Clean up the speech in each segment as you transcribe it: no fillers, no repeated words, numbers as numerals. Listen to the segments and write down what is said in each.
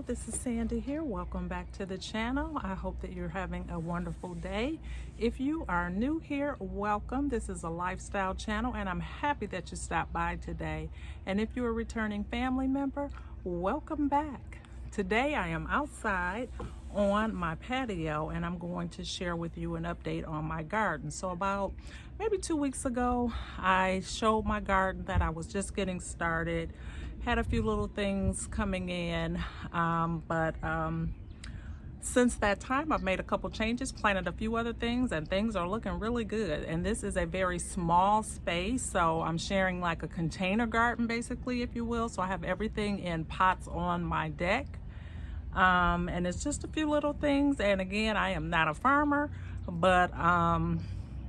this is Sandy here. Welcome back to the channel. I hope that you're having a wonderful day. If you are new here, welcome. This is a lifestyle channel and I'm happy that you stopped by today. And if you're a returning family member, welcome back. Today I am outside on my patio and I'm going to share with you an update on my garden. So about maybe 2 weeks ago, I showed my garden that I was just getting started. Had a few little things coming in, but since that time I've made a couple changes, planted a few other things, and things are looking really good. And this is a very small space, so I'm sharing like a container garden basically, if you will. So I have everything in pots on my deck, and it's just a few little things. And again, I am not a farmer, but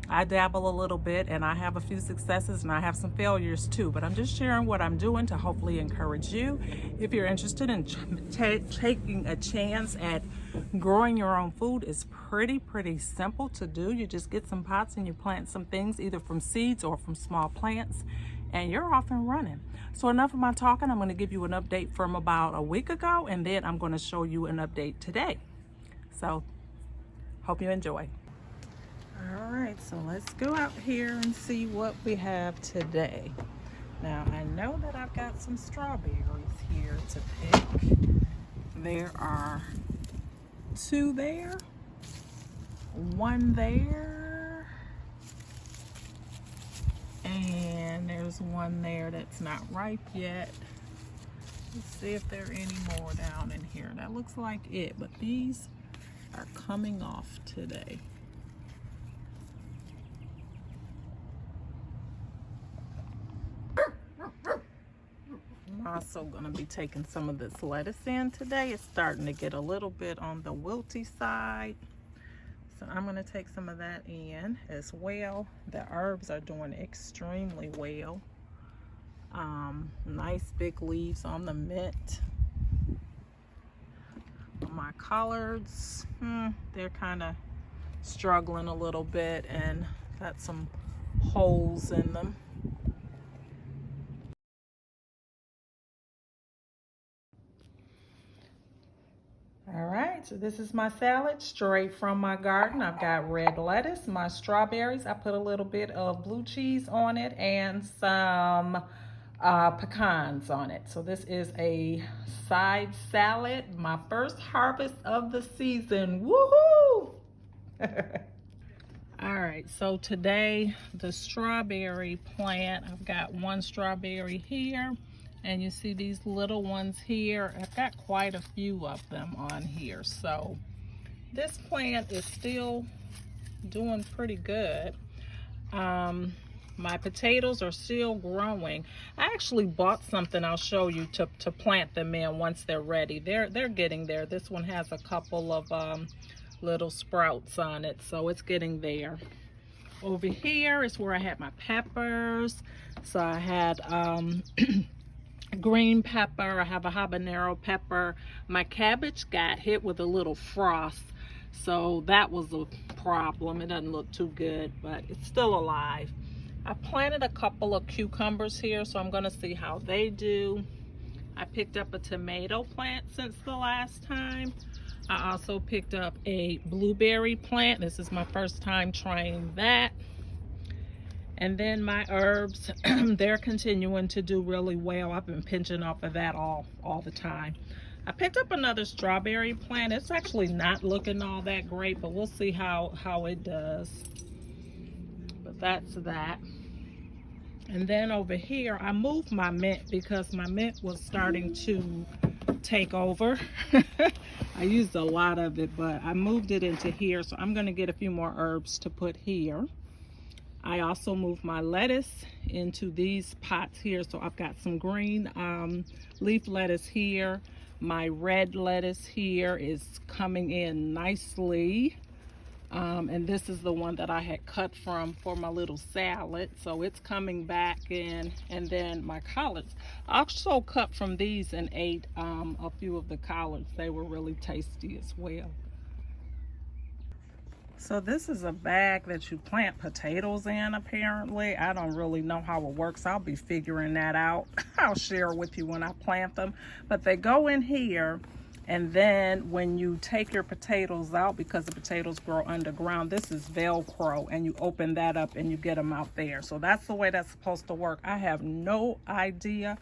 I dabble a little bit and I have a few successes and I have some failures too, but I'm just sharing what I'm doing to hopefully encourage you. If you're interested in taking a chance at growing your own food, it's pretty simple to do. You just get some pots and you plant some things either from seeds or from small plants and you're off and running. So enough of my talking. I'm going to give you an update from about a week ago and then I'm going to show you an update today. So hope you enjoy. All right, so let's go out here and see what we have today. Now, I know that I've got some strawberries here to pick. There are 2 there, 1 there, and there's 1 there that's not ripe yet. Let's see if there are any more down in here. That looks like it, but these are coming off today. I'm also going to be taking some of this lettuce in today. It's starting to get a little bit on the wilty side, so I'm going to take some of that in as well. The herbs are doing extremely well. Nice big leaves on the mint. My collards, they're kind of struggling a little bit and got some holes in them. All right, so this is my salad straight from my garden. I've got red lettuce, my strawberries. I put a little bit of blue cheese on it and some pecans on it. So this is a side salad, my first harvest of the season. Woohoo! All right, so today the strawberry plant, I've got 1 strawberry here. And you see these little ones here. I've got quite a few of them on here. So this plant is still doing pretty good. My potatoes are still growing. I actually bought something I'll show you to plant them in once they're ready. They're getting there. This one has a couple of little sprouts on it, so it's getting there. Over here is where I had my peppers. So I had green pepper, I have a habanero pepper. My cabbage got hit with a little frost, so that was a problem. It doesn't look too good, but it's still alive. I planted a couple of cucumbers here, so I'm going to see how they do. I picked up a tomato plant since the last time. I also picked up a blueberry plant. This is my first time trying that. And then my herbs, they're continuing to do really well. I've been pinching off of that all the time. I picked up another strawberry plant. It's actually not looking all that great, but we'll see how it does. But that's that. And then over here, I moved my mint because my mint was starting to take over. I used a lot of it, but I moved it into here. So I'm going to get a few more herbs to put here. I also moved my lettuce into these pots here. So I've got some green leaf lettuce here. My red lettuce here is coming in nicely. And this is the one that I had cut from for my little salad. So it's coming back in. And then my collards. I also cut from these and ate a few of the collards. They were really tasty as well. So this is a bag that you plant potatoes in, apparently. I don't really know how it works. I'll be figuring that out. I'll share with you when I plant them. But they go in here And then when you take your potatoes out, because the potatoes grow underground, this is Velcro, and you open that up and you get them out there. So that's the way that's supposed to work. I have no idea.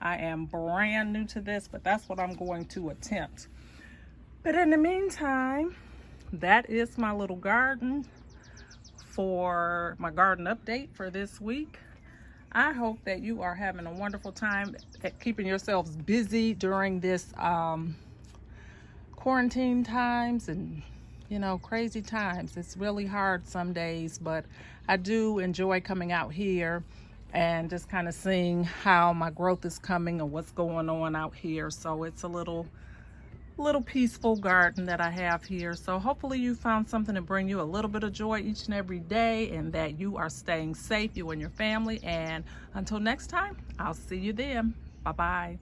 I am brand new to this, but that's what I'm going to attempt. But in the meantime, that is my little garden for my garden update for this week. I hope that you are having a wonderful time at keeping yourselves busy during this quarantine times and, you know, crazy times. It's really hard some days, but I do enjoy coming out here and just kind of seeing how my growth is coming and what's going on out here. So it's a little peaceful garden that I have here. So hopefully you found something to bring you a little bit of joy each and every day, and that you are staying safe, you and your family. And until next time, I'll see you then. Bye-bye.